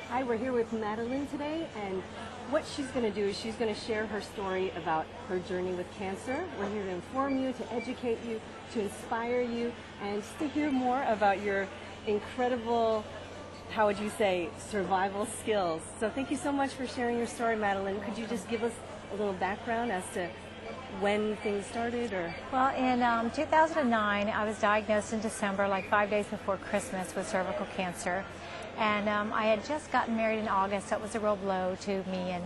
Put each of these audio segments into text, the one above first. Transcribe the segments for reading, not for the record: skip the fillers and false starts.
Hi, we're here with Madeline today, and what she's going to do is she's going to share her story about her journey with cancer. We're here to inform you, to educate you, to inspire you, and just to hear more about your incredible, how would you say, survival skills. So thank you so much for sharing your story, Madeline. Could you just give us a little background as to when things started? Well, in 2009, I was diagnosed in December, like 5 days before Christmas, with cervical cancer. And I had just gotten married in August, so it was a real blow to me and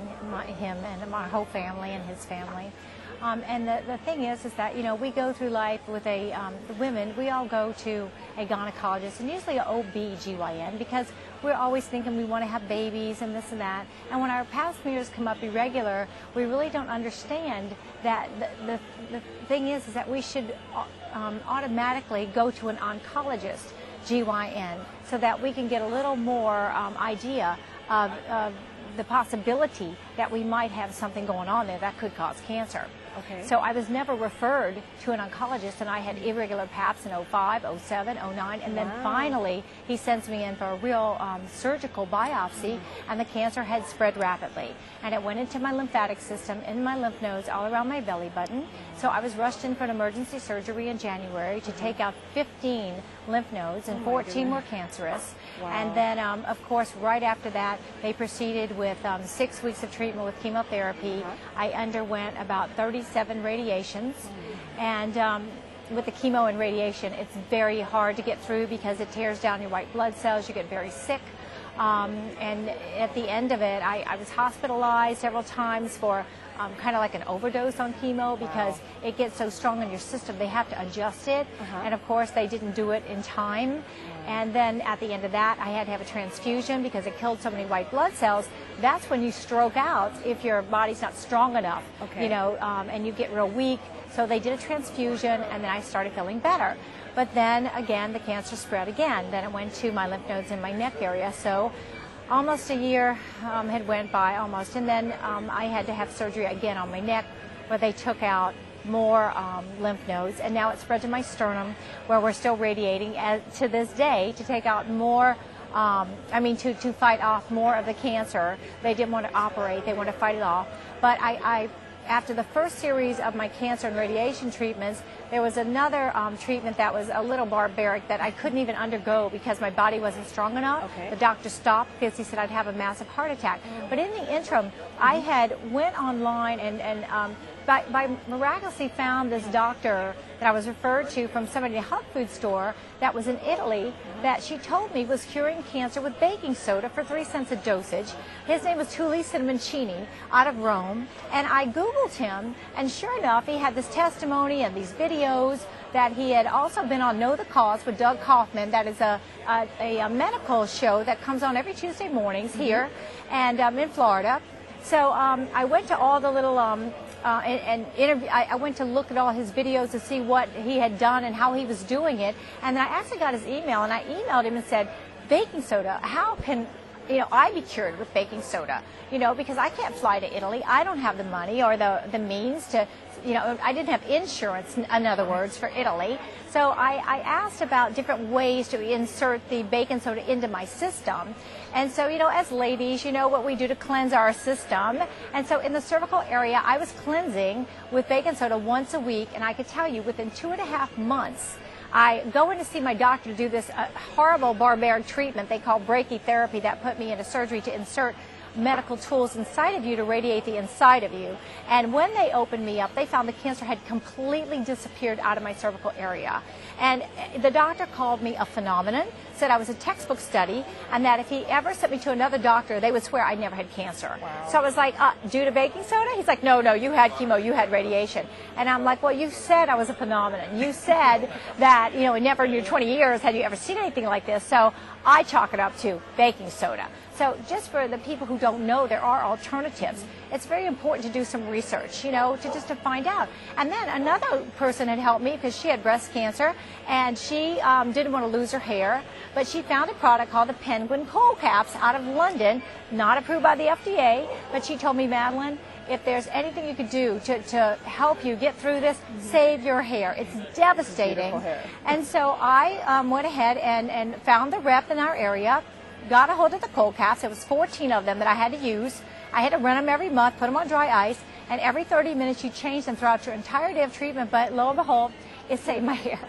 him and my whole family and his family. And the thing is that, you know, we go through life with the women, we all go to a gynecologist, and usually an ob-gyn, because we're always thinking we want to have babies and this and that. And when our pap smears come up irregular, we really don't understand that the thing is that we should automatically go to an oncologist, GYN, so that we can get a little more idea of the possibility that we might have something going on there that could cause cancer. Okay. So I was never referred to an oncologist, and I had irregular paps in 05, 07, 09, and then finally he sends me in for a real surgical biopsy, and the cancer had spread rapidly. And it went into my lymphatic system, in my lymph nodes, all around my belly button. So I was rushed in for an emergency surgery in January to take out 15 lymph nodes, and 14 were cancerous. Wow. And then, of course, right after that, they proceeded with 6 weeks of treatment with chemotherapy. I underwent about 37 radiations. And with the chemo and radiation, it's very hard to get through because it tears down your white blood cells. You get very sick. And at the end of it, I was hospitalized several times for kind of like an overdose on chemo, because it gets so strong in your system, they have to adjust it. And of course, they didn't do it in time. And then at the end of that, I had to have a transfusion because it killed so many white blood cells. That's when you stroke out if your body's not strong enough, you know, and you get real weak. So they did a transfusion, and then I started feeling better. But then again, the cancer spread again. Then it went to my lymph nodes in my neck area. So almost a year had went by, almost, and then I had to have surgery again on my neck, where they took out more lymph nodes, and now it's spread to my sternum, where we're still radiating to this day to take out more, to fight off more of the cancer. They didn't want to operate, they wanted to fight it off. But after the first series of my cancer and radiation treatments, there was another treatment that was a little barbaric that I couldn't even undergo because my body wasn't strong enough. The doctor stopped because he said I'd have a massive heart attack. But in the interim, I had went online and by miraculously found this doctor that I was referred to from somebody in a health food store that was in Italy, that she told me was curing cancer with baking soda for 3 cents a dosage. His name was Tulli Cinnamoncini, out of Rome, and I Googled him, and sure enough, he had this testimony and these videos that he had also been on Know the Cause with Doug Kaufman. That is a medical show that comes on every Tuesday mornings here and in Florida. So I went to all the little I went to look at all his videos to see what he had done and how he was doing it. And then I actually got his email, and I emailed him and said, baking soda, how can I be cured with baking soda? Because I can't fly to Italy. I don't have the money or the means to, I didn't have insurance, in other words, for Italy. So I asked about different ways to insert the baking soda into my system. And so, as ladies, what we do to cleanse our system. And so in the cervical area, I was cleansing with baking soda once a week. And I could tell you, within 2.5 months, I go in to see my doctor to do this horrible barbaric treatment they call brachytherapy that put me into surgery to insert medical tools inside of you to radiate the inside of you. And when they opened me up, they found the cancer had completely disappeared out of my cervical area. And the doctor called me a phenomenon, said I was a textbook study, and that if he ever sent me to another doctor, they would swear I never had cancer. Wow. So I was like, due to baking soda? He's like, no, you had chemo, you had radiation. And I'm like, well, you said I was a phenomenon. You said that, never in your 20 years had you ever seen anything like this. So I chalk it up to baking soda. So just for the people who don't know, there are alternatives. It's very important to do some research, to find out. And then another person had helped me because she had breast cancer, and she didn't want to lose her hair, but she found a product called the Penguin Coal Caps out of London, not approved by the FDA, but she told me, Madeline, if there's anything you could do to help you get through this, save your hair. It's devastating. Hair. And so I went ahead and found the rep in our area, got a hold of the cold caps. It was 14 of them that I had to use. I had to run them every month, put them on dry ice, and every 30 minutes you change them throughout your entire day of treatment, but lo and behold, it saved my hair.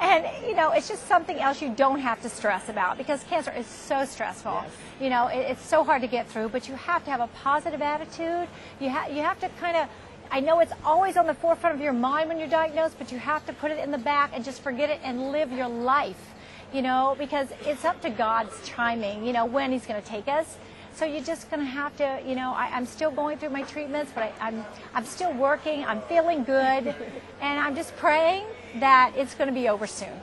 And, you know, it's just something else you don't have to stress about, because cancer is so stressful. Yes. You know, it's so hard to get through, but you have to have a positive attitude. You have to kind of, I know it's always on the forefront of your mind when you're diagnosed, but you have to put it in the back and just forget it and live your life, you know, because it's up to God's timing, you know, when He's going to take us. So you're just going to have to, you know, I'm still going through my treatments, but I'm still working, I'm feeling good, and I'm just praying that it's going to be over soon.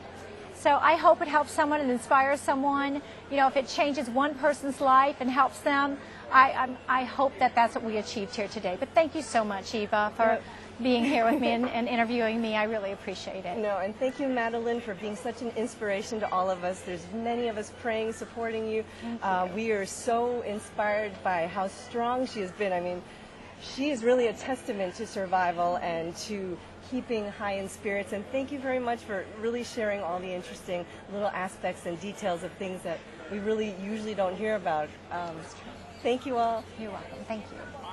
So I hope it helps someone and inspires someone. You know, if it changes one person's life and helps them, I hope that that's what we achieved here today. But thank you so much, Eva, for being here with me and interviewing me. I really appreciate it. No, and thank you, Madeline, for being such an inspiration to all of us. There's many of us praying, supporting you. We are so inspired by how strong she has been. I mean, she is really a testament to survival and to keeping high in spirits. And thank you very much for really sharing all the interesting little aspects and details of things that we really usually don't hear about. Thank you all. You're welcome. Thank you.